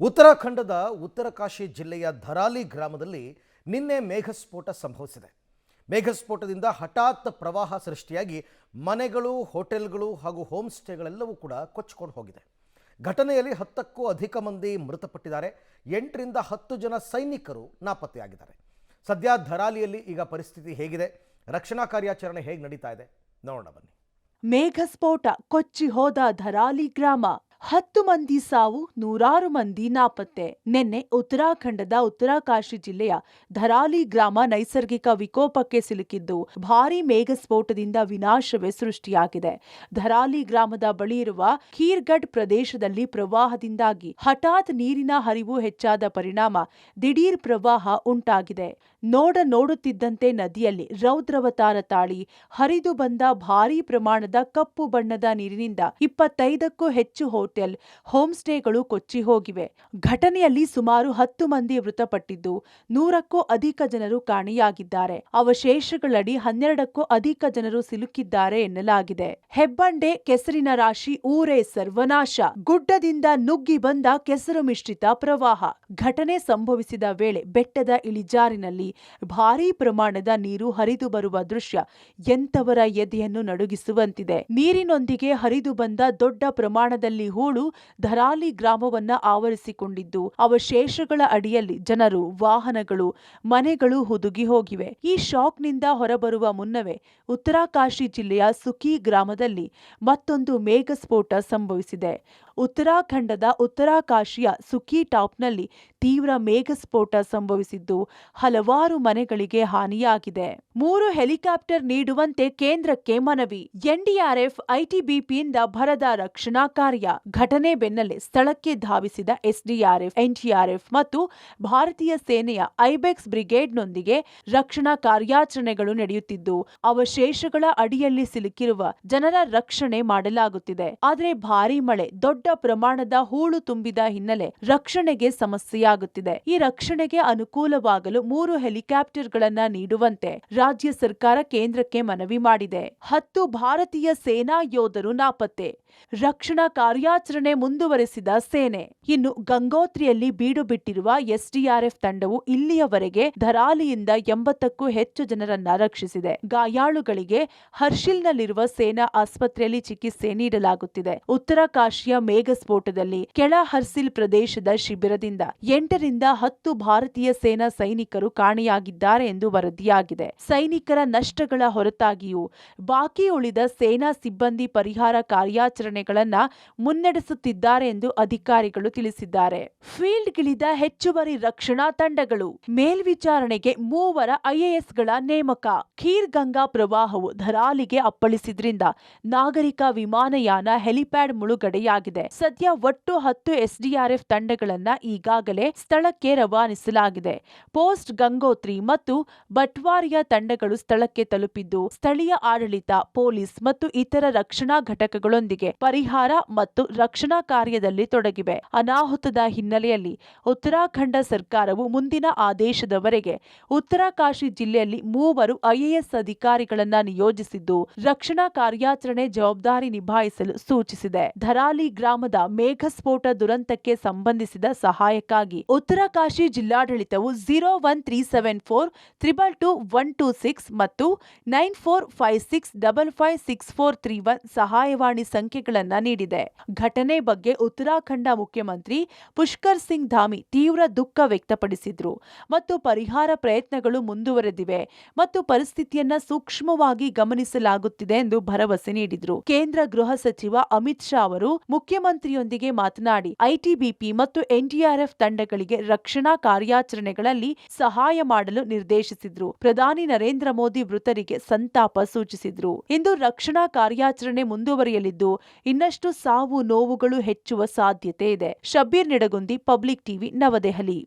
ಉತ್ತರಾಖಂಡದ ಉತ್ತರಕಾಶಿ ಜಿಲ್ಲೆಯ ಧರಾಲಿ ಗ್ರಾಮದಲ್ಲಿ ನಿನ್ನೆ ಮೇಘಸ್ಫೋಟ ಸಂಭವಿಸಿದೆ. ಮೇಘಸ್ಫೋಟದಿಂದ ಹಠಾತ್ ಪ್ರವಾಹ ಸೃಷ್ಟಿಯಾಗಿ ಮನೆಗಳು, ಹೋಟೆಲ್ಗಳು ಹಾಗೂ ಹೋಮ್ ಸ್ಟೇಗಳೆಲ್ಲವೂ ಕೂಡ ಕೊಚ್ಚಿಕೊಂಡು ಹೋಗಿದೆ. ಘಟನೆಯಲ್ಲಿ 10ಕ್ಕೂ ಅಧಿಕ ಮಂದಿ ಮೃತಪಟ್ಟಿದ್ದಾರೆ. 8ರಿಂದ 10 ಜನ ಸೈನಿಕರು ನಾಪತ್ತೆಯಾಗಿದ್ದಾರೆ. ಸದ್ಯ ಧರಾಲಿಯಲ್ಲಿ ಈಗ ಪರಿಸ್ಥಿತಿ ಹೇಗಿದೆ, ರಕ್ಷಣಾ ಕಾರ್ಯಾಚರಣೆ ಹೇಗೆ ನಡೀತಾ ಇದೆ ನೋಡೋಣ ಬನ್ನಿ. ಮೇಘಸ್ಫೋಟ ಕೊಚ್ಚಿ ಹೋದ ಧರಾಲಿ ಗ್ರಾಮ, 10 ಮಂದಿ ಸಾವು, ನೂರಾರು ಮಂದಿ ನಾಪತ್ತೆ. ನಿನ್ನೆ ಉತ್ತರಾಖಂಡದ ಉತ್ತರಕಾಶಿ ಜಿಲ್ಲೆಯ ಧರಾಲಿ ಗ್ರಾಮ ನೈಸರ್ಗಿಕ ವಿಕೋಪಕ್ಕೆ ಸಿಲುಕಿದ್ದು ಭಾರೀ ಮೇಘಸ್ಫೋಟದಿಂದ ವಿನಾಶವೇ ಸೃಷ್ಟಿಯಾಗಿದೆ. ಧರಾಲಿ ಗ್ರಾಮದ ಬಳಿ ಇರುವ ಖೀರ್ಗಢ್ ಪ್ರದೇಶದಲ್ಲಿ ಪ್ರವಾಹದಿಂದಾಗಿ ಹಠಾತ್ ನೀರಿನ ಹರಿವು ಹೆಚ್ಚಾದ ಪರಿಣಾಮ ದಿಢೀರ್ ಪ್ರವಾಹ ಉಂಟಾಗಿದೆ. ನೋಡುತ್ತಿದ್ದಂತೆ ನದಿಯಲ್ಲಿ ರೌದ್ರವತಾರ ತಾಳಿ ಹರಿದು ಬಂದ ಭಾರೀ ಪ್ರಮಾಣದ ಕಪ್ಪು ಬಣ್ಣದ ನೀರಿನಿಂದ 25ಕ್ಕೂ ಹೆಚ್ಚು ಹೋಟೆಲ್, ಹೋಮ್ ಸ್ಟೇಗಳು ಕೊಚ್ಚಿ ಹೋಗಿವೆ. ಘಟನೆಯಲ್ಲಿ ಸುಮಾರು 10 ಮಂದಿ ಮೃತಪಟ್ಟಿದ್ದು 100ಕ್ಕೂ ಅಧಿಕ ಜನರು ಕಾಣೆಯಾಗಿದ್ದಾರೆ. ಅವಶೇಷಗಳಡಿ 12ಕ್ಕೂ ಅಧಿಕ ಜನರು ಸಿಲುಕಿದ್ದಾರೆ ಎನ್ನಲಾಗಿದೆ. ಹೆಬ್ಬಂಡೆ, ಕೆಸರಿನ ರಾಶಿ, ಊರೇ ಸರ್ವನಾಶ. ಗುಡ್ಡದಿಂದ ನುಗ್ಗಿ ಬಂದ ಕೆಸರು ಮಿಶ್ರಿತ ಪ್ರವಾಹ. ಘಟನೆ ಸಂಭವಿಸಿದ ವೇಳೆ ಬೆಟ್ಟದ ಇಳಿಜಾರಿನಲ್ಲಿ ಭಾರೀ ಪ್ರಮಾಣದ ನೀರು ಹರಿದು ಬರುವ ದೃಶ್ಯ ಎಂತವರ ಎದೆಯನ್ನು ನಡುಗಿಸುವಂತಿದೆ. ನೀರಿನೊಂದಿಗೆ ಹರಿದು ಬಂದ ದೊಡ್ಡ ಪ್ರಮಾಣದಲ್ಲಿ ಹೂಳು ಧರಾಲಿ ಗ್ರಾಮವನ್ನ ಆವರಿಸಿಕೊಂಡಿದ್ದು ಅವಶೇಷಗಳ ಅಡಿಯಲ್ಲಿ ಜನರು, ವಾಹನಗಳು, ಮನೆಗಳು ಹುದುಗಿ ಹೋಗಿವೆ. ಈ ಶಾಕ್ನಿಂದ ಹೊರಬರುವ ಮುನ್ನವೇ ಉತ್ತರಕಾಶಿ ಜಿಲ್ಲೆಯ ಸುಕಿ ಗ್ರಾಮದಲ್ಲಿ ಮತ್ತೊಂದು ಮೇಘಸ್ಫೋಟ ಸಂಭವಿಸಿದೆ. ಉತ್ತರಾಖಂಡದ ಉತ್ತರಕಾಶಿಯ ಸುಕಿ ಟಾಪ್ನಲ್ಲಿ ತೀವ್ರ ಮೇಘಸ್ಫೋಟ ಸಂಭವಿಸಿದ್ದು ಹಲವಾರು ಮನೆಗಳಿಗೆ ಹಾನಿಯಾಗಿದೆ. 3 ಹೆಲಿಕಾಪ್ಟರ್ ನೀಡುವಂತೆ ಕೇಂದ್ರಕ್ಕೆ ಮನವಿ. ಎನ್ಡಿಆರ್ಎಫ್, ಐಟಿಬಿಪಿಯಿಂದ ಭರದ ರಕ್ಷಣಾ ಕಾರ್ಯ. ಘಟನೆ ಬೆನ್ನಲ್ಲೇ ಸ್ಥಳಕ್ಕೆ ಧಾವಿಸಿದ ಎಸ್ಡಿಆರ್ಎಫ್, ಎನ್ಡಿಆರ್ಎಫ್ ಮತ್ತು ಭಾರತೀಯ ಸೇನೆಯ ಐಬೆಕ್ಸ್ ಬ್ರಿಗೇಡ್ನೊಂದಿಗೆ ರಕ್ಷಣಾ ಕಾರ್ಯಾಚರಣೆಗಳು ನಡೆಯುತ್ತಿದ್ದು ಅವಶೇಷಗಳ ಅಡಿಯಲ್ಲಿ ಸಿಲುಕಿರುವ ಜನರ ರಕ್ಷಣೆ ಮಾಡಲಾಗುತ್ತಿದೆ. ಆದರೆ ಭಾರೀ ಮಳೆ, ದೊಡ್ಡ ಪ್ರಮಾಣದ ಹೂಳು ತುಂಬಿದ ಹಿನ್ನೆಲೆ ರಕ್ಷಣೆಗೆ ಸಮಸ್ಯೆಯಾಗುತ್ತಿದೆ. ಈ ರಕ್ಷಣೆಗೆ ಅನುಕೂಲವಾಗಲು 3 ಹೆಲಿಕಾಪ್ಟರ್ಗಳನ್ನ ನೀಡುವಂತೆ ರಾಜ್ಯ ಸರ್ಕಾರ ಕೇಂದ್ರಕ್ಕೆ ಮನವಿ ಮಾಡಿದೆ. 10 ಭಾರತೀಯ ಸೇನಾ ಯೋಧರು ನಾಪತ್ತೆ. ರಕ್ಷಣಾ ಕಾರ್ಯಾಚರಣೆ ಮುಂದುವರೆಸಿದ ಸೇನೆ. ಇನ್ನು ಗಂಗೋತ್ರಿಯಲ್ಲಿ ಬೀಡು ಬಿಟ್ಟಿರುವ ಎಸ್ಡಿಆರ್ಎಫ್ ತಂಡವು ಇಲ್ಲಿಯವರೆಗೆ ಧರಾಲಿಯಿಂದ 80ಕ್ಕೂ ಹೆಚ್ಚು ಜನರನ್ನ ರಕ್ಷಿಸಿದೆ. ಗಾಯಾಳುಗಳಿಗೆ ಹರ್ಷಿಲ್ನಲ್ಲಿರುವ ಸೇನಾ ಆಸ್ಪತ್ರೆಯಲ್ಲಿ ಚಿಕಿತ್ಸೆ ನೀಡಲಾಗುತ್ತಿದೆ. ಉತ್ತರಕಾಶಿಯ ಮೇಘಸ್ಫೋಟದಲ್ಲಿ ಕೆಳ ಹರ್ಸಿಲ್ ಪ್ರದೇಶದ ಶಿಬಿರದಿಂದ 8ರಿಂದ 10 ಭಾರತೀಯ ಸೇನಾ ಸೈನಿಕರು ಕಾಣೆಯಾಗಿದ್ದಾರೆ ಎಂದು ವರದಿಯಾಗಿದೆ. ಸೈನಿಕರ ನಷ್ಟಗಳ ಹೊರತಾಗಿಯೂ ಬಾಕಿ ಉಳಿದ ಸೇನಾ ಸಿಬ್ಬಂದಿ ಪರಿಹಾರ ಕಾರ್ಯಾಚರಣೆಗಳನ್ನ ಮುನ್ನಡೆಸುತ್ತಿದ್ದಾರೆ ಎಂದು ಅಧಿಕಾರಿಗಳು ತಿಳಿಸಿದ್ದಾರೆ. ಫೀಲ್ಡ್ಗಿಳಿದ ಹೆಚ್ಚುವರಿ ರಕ್ಷಣಾ ತಂಡಗಳು. ಮೇಲ್ವಿಚಾರಣೆಗೆ 3 ಐಎಎಸ್ಗಳ ನೇಮಕ. ಖೀರ್ ಗಂಗಾ ಪ್ರವಾಹವು ಧರಾಲಿಗೆ ಅಪ್ಪಳಿಸಿದ್ರಿಂದ ನಾಗರಿಕ ವಿಮಾನಯಾನ, ಹೆಲಿಪ್ಯಾಡ್ ಮುಳುಗಡೆಯಾಗಿದೆ. ಸದ್ಯ ಒಟ್ಟು 10 ಎಸ್ಡಿಆರ್ಎಫ್ ತಂಡಗಳನ್ನ ಈಗಾಗಲೇ ಸ್ಥಳಕ್ಕೆ ರವಾನಿಸಲಾಗಿದೆ. ಪೋಸ್ಟ್ ಗಂಗೋತ್ರಿ ಮತ್ತು ಬಟ್ವಾರಿಯ ತಂಡಗಳು ಸ್ಥಳಕ್ಕೆ ತಲುಪಿದ್ದು ಸ್ಥಳೀಯ ಆಡಳಿತ, ಪೊಲೀಸ್ ಮತ್ತು ಇತರ ರಕ್ಷಣಾ ಘಟಕಗಳೊಂದಿಗೆ ಪರಿಹಾರ ಮತ್ತು ರಕ್ಷಣಾ ಕಾರ್ಯದಲ್ಲಿ ತೊಡಗಿವೆ. ಅನಾಹುತದ ಹಿನ್ನೆಲೆಯಲ್ಲಿ ಉತ್ತರಾಖಂಡ ಸರ್ಕಾರವು ಮುಂದಿನ ಆದೇಶದವರೆಗೆ ಉತ್ತರಕಾಶಿ ಜಿಲ್ಲೆಯಲ್ಲಿ 3 ಐಎಎಸ್ ಅಧಿಕಾರಿಗಳನ್ನ ನಿಯೋಜಿಸಿದ್ದು ರಕ್ಷಣಾ ಕಾರ್ಯಾಚರಣೆ ಜವಾಬ್ದಾರಿ ನಿಭಾಯಿಸಲು ಸೂಚಿಸಿದೆ. ಧರಾಲಿ ಗ್ರಾಮದ ಮೇಘಸ್ಫೋಟ ದುರಂತಕ್ಕೆ ಸಂಬಂಧಿಸಿದ ಸಹಾಯಕ್ಕಾಗಿ ಉತ್ತರಕಾಶಿ ಜಿಲ್ಲಾಡಳಿತವು 01374 222 126 ಮತ್ತು 9456556431 ಸಹಾಯವಾಣಿ ಸಂಖ್ಯೆಗಳನ್ನ ನೀಡಿದೆ. ಘಟನೆ ಬಗ್ಗೆ ಉತ್ತರಾಖಂಡ ಮುಖ್ಯಮಂತ್ರಿ ಪುಷ್ಕರ್ ಸಿಂಗ್ ಧಾಮಿ ತೀವ್ರ ದುಃಖ ವ್ಯಕ್ತಪಡಿಸಿದ್ರು ಮತ್ತು ಪರಿಹಾರ ಪ್ರಯತ್ನಗಳು ಮುಂದುವರೆದಿವೆ ಮತ್ತು ಪರಿಸ್ಥಿತಿಯನ್ನ ಸೂಕ್ಷ್ಮವಾಗಿ ಗಮನಿಸಲಾಗುತ್ತಿದೆ ಎಂದು ಭರವಸೆ ನೀಡಿದ್ರು. ಕೇಂದ್ರ ಗೃಹ ಸಚಿವ ಅಮಿತ್ ಶಾ ಅವರು ಮುಖ್ಯಮಂತ್ರಿಯೊಂದಿಗೆ ಮಾತನಾಡಿ ಐಟಿಬಿಪಿ ಮತ್ತು ಎನ್ಡಿಆರ್ಎಫ್ ತಂಡಗಳಿಗೆ ರಕ್ಷಣಾ ಕಾರ್ಯಾಚರಣೆಗಳಲ್ಲಿ ಸಹಾಯ ಮಾಡಲು ನಿರ್ದೇಶಿಸಿದ್ರು. ಪ್ರಧಾನಿ ನರೇಂದ್ರ ಮೋದಿ ಮೃತರಿಗೆ ಸಂತಾಪ ಸೂಚಿಸಿದ್ರು. ಇಂದು ರಕ್ಷಣಾ ಕಾರ್ಯಾಚರಣೆ ಮುಂದುವರಿಯಲಿದ್ದು ಇನ್ನಷ್ಟು ಸಾವು ನೋವುಗಳು ಹೆಚ್ಚುವ ಸಾಧ್ಯತೆ ಇದೆ. ಶಬ್ಬೀರ್ ನಿಡಗುಂದಿ, ಪಬ್ಲಿಕ್ ಟಿವಿ, ನವದೆಹಲಿ.